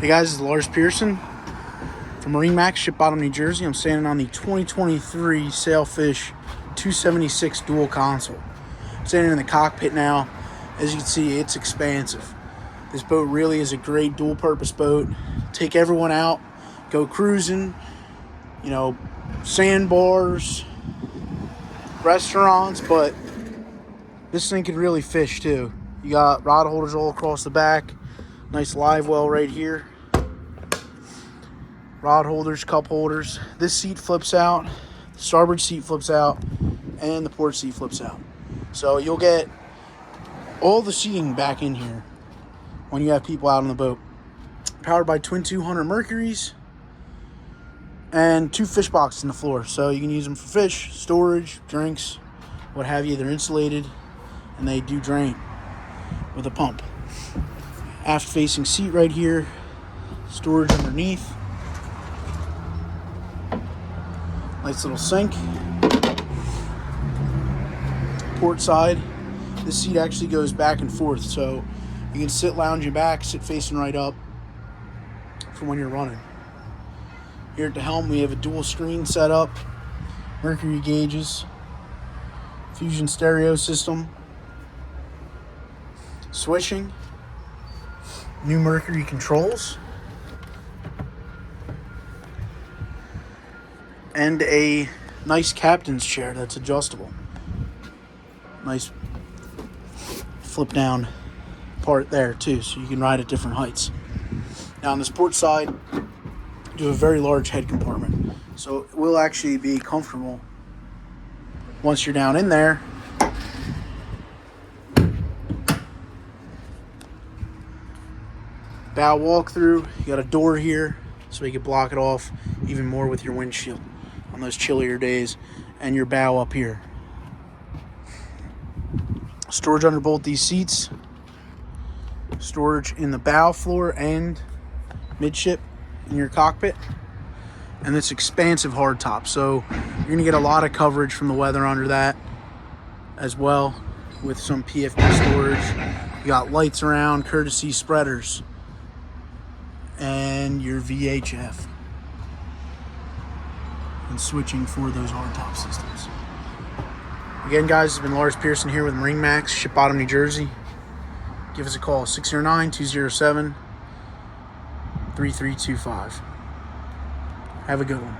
Hey guys, this is Lars Pearson from MarineMax Ship Bottom, New Jersey. I'm standing on the 2023 Sailfish 276 dual console. I'm standing in the cockpit now. As you can see, it's expansive. This boat really is a great dual purpose boat. Take everyone out, go cruising, sandbars, restaurants, but this thing could really fish too. You got rod holders all across the back. Nice live well right here. Rod holders, cup holders. This seat flips out, the starboard seat flips out, and the port seat flips out. So you'll get all the seating back in here when you have people out on the boat. Powered by twin 200 Mercuries and 2 fish boxes in the floor. So you can use them for fish, storage, drinks, what have you. They're insulated and they do drain with a pump. Aft facing seat right here, storage underneath. Nice little sink. Port side, this seat actually goes back and forth, so you can sit lounging back, sit facing right up for when you're running. Here at the helm, we have a dual screen set up, mercury gauges, fusion stereo system, switching, new mercury controls, and a nice captain's chair that's adjustable. Nice flip down part there too, so you can ride at different heights. Now on this port side, you have a very large head compartment, so it will actually be comfortable once you're down in there. Bow walk-through, you got a door here so you can block it off even more with your windshield on those chillier days, and your bow up here. Storage under both these seats, storage in the bow floor and midship in your cockpit, and this expansive hardtop, so you're gonna get a lot of coverage from the weather under that as well, with some PFD storage. You got lights around, courtesy spreaders, and your VHF and switching for those hardtop systems. Again, guys, it's been Lars Pearson here with MarineMax Ship Bottom, New Jersey. Give us a call, 609-207-3325. Have a good one.